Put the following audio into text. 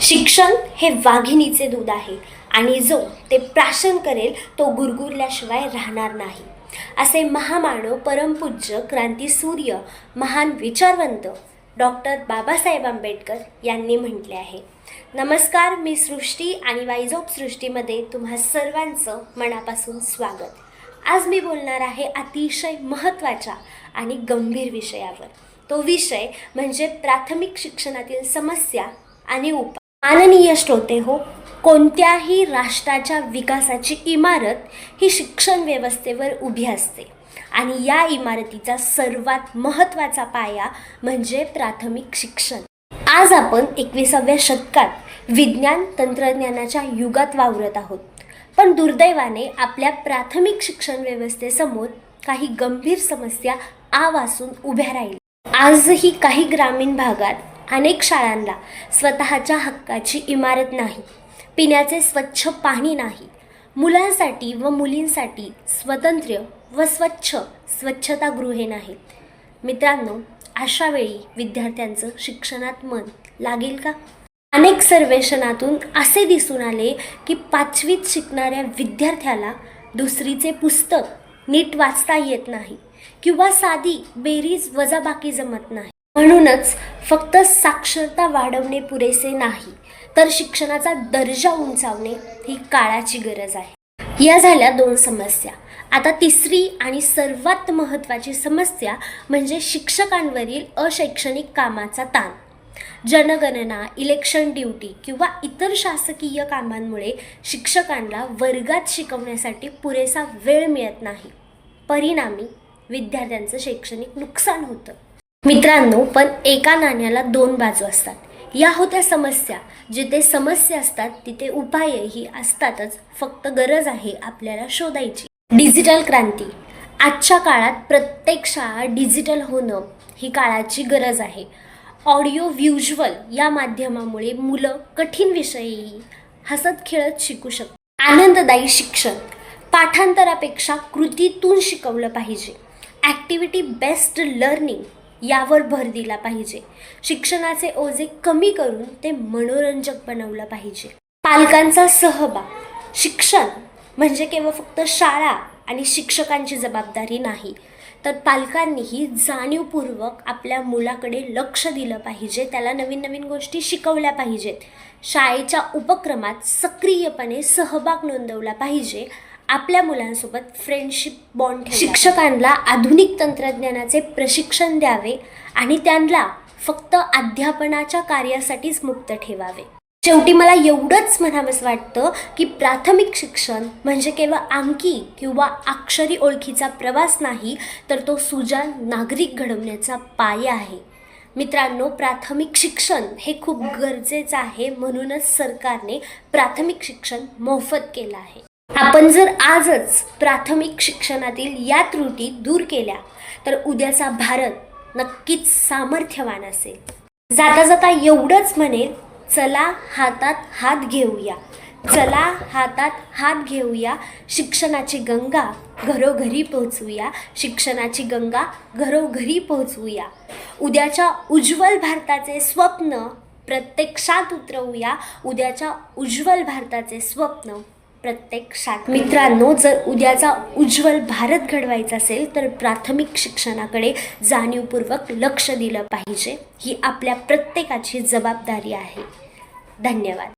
शिक्षण हे वाघिणीचे दूध आहे आणि जो ते प्राशन करेल तो गुरगुरल्याशिवाय राहणार नाही, असे महामानव परमपूज्य क्रांतीसूर्य महान विचारवंत डॉक्टर बाबासाहेब आंबेडकर यांनी म्हटले आहे. नमस्कार, मी सृष्टी आणि वाईज ऑफ सृष्टीमध्ये तुम्हा सर्वांचं मनापासून स्वागत. आज मी बोलणार आहे अतिशय महत्त्वाच्या आणि गंभीर विषयावर. तो विषय म्हणजे प्राथमिक शिक्षणातील समस्या आणि उपाय. माननीय श्रोते हो, कोणत्याही राष्ट्राच्या विकासाची इमारत ही शिक्षण व्यवस्थेवर उभी असते आणि या इमारतीचा सर्वात महत्त्वाचा पाया म्हणजे प्राथमिक शिक्षण. आज आपण 21व्या शतकात विज्ञान तंत्रज्ञानाच्या युगात वावरत आहोत, पण दुर्दैवाने आपल्या प्राथमिक शिक्षण व्यवस्थेसमोर काही गंभीर समस्या आवासून उभ्या राहिल्या. आजही काही ग्रामीण भागात अनेक शाळांना स्वतःच्या हक्काची इमारत नाही, पिण्याचे स्वच्छ पाणी नाही, मुलांसाठी व मुलींसाठी स्वतंत्र व स्वच्छतागृहे नाहीत. मित्रांनो, अशा वेळी विद्यार्थ्यांचं शिक्षणात मन लागेल का? अनेक सर्वेक्षणातून असे दिसून आले की 5वीत शिकणाऱ्या विद्यार्थ्याला दुसरीचे पुस्तक नीट वाचता येत नाही किंवा साधी बेरीज वजाबाकी जमत नाही. म्हणूनच फक्त साक्षरता वाढवणे पुरेसे नाही, तर शिक्षणाचा दर्जा उंचावणे ही काळाची गरज आहे. या झाल्या 2 समस्या. आता तिसरी आणि सर्वात महत्त्वाची समस्या म्हणजे शिक्षकांवरील अशैक्षणिक कामाचा ताण. जनगणना, इलेक्शन ड्युटी किंवा इतर शासकीय कामांमुळे शिक्षकांना वर्गात शिकवण्यासाठी पुरेसा वेळ मिळत नाही. परिणामी विद्यार्थ्यांचं शैक्षणिक नुकसान होतं. मित्रांनो, पण एका नाण्याला 2 बाजू असतात. या होत्या समस्या. जिथे समस्या असतात तिथे उपायही असतातच, फक्त गरज आहे आपल्याला शोधायची. डिजिटल क्रांती. आजच्या काळात प्रत्येक शाळा डिजिटल होणं ही काळाची गरज आहे. ऑडिओ व्हिज्युअल या माध्यमामुळे मुलं कठीण विषयही हसत खेळत शिकू शकतात. आनंददायी शिक्षण. पाठांतरापेक्षा कृतीतून शिकवलं पाहिजे. ॲक्टिव्हिटी बेस्ड लर्निंग यावर भर दिला पाहिजे. शिक्षणाचे ओझे कमी करून ते मनोरंजक बनवलं पाहिजे. पालकांचा सहभाग. शिक्षण म्हणजे केवळ फक्त शाळा आणि शिक्षकांची जबाबदारी नाही, तर पालकांनीही जाणीवपूर्वक आपल्या मुलाकडे लक्ष दिलं पाहिजे. त्याला नवीन नवीन गोष्टी शिकवल्या पाहिजेत. शाळेच्या उपक्रमात सक्रियपणे सहभाग नोंदवला पाहिजे. आपल्या मुलांसोबत फ्रेंडशिप बॉन्ड ठेवा. शिक्षकांना आधुनिक तंत्रज्ञानाचे प्रशिक्षण द्यावे आणि त्यांना फक्त अध्यापनाच्या कार्यासाठीच मुक्त ठेवावे. शेवटी मला एवढंच म्हणावंसं वाटतं की प्राथमिक शिक्षण म्हणजे केवळ अंकी किंवा अक्षरी ओळखीचा प्रवास नाही, तर तो सुजाण नागरिक घडवण्याचा पाया आहे. मित्रांनो, प्राथमिक शिक्षण हे खूप गरजेचं आहे. म्हणूनच सरकारने प्राथमिक शिक्षण मोफत केलं आहे. आपण जर आजच प्राथमिक शिक्षणातील या त्रुटी दूर केल्या तर उद्याचा भारत नक्कीच सामर्थ्यवान असेल. जाता जाता एवढंच म्हणेल, चला हातात हात घेऊया, चला हातात हात घेऊया, शिक्षणाची गंगा घरोघरी पोहोचवूया, शिक्षणाची गंगा घरोघरी पोहोचवूया. उद्याच्या उज्ज्वल भारताचे स्वप्न प्रत्यक्षात उतरवूया, उद्याच्या उज्ज्वल भारताचे स्वप्न प्रत्यक्षात. मित्रांनो, जर उद्याचा उज्ज्वल भारत घडवायचा असेल तर प्राथमिक शिक्षणाकडे जाणीवपूर्वक लक्ष दिलं पाहिजे. ही आपल्या प्रत्येकाची जबाबदारी आहे. धन्यवाद.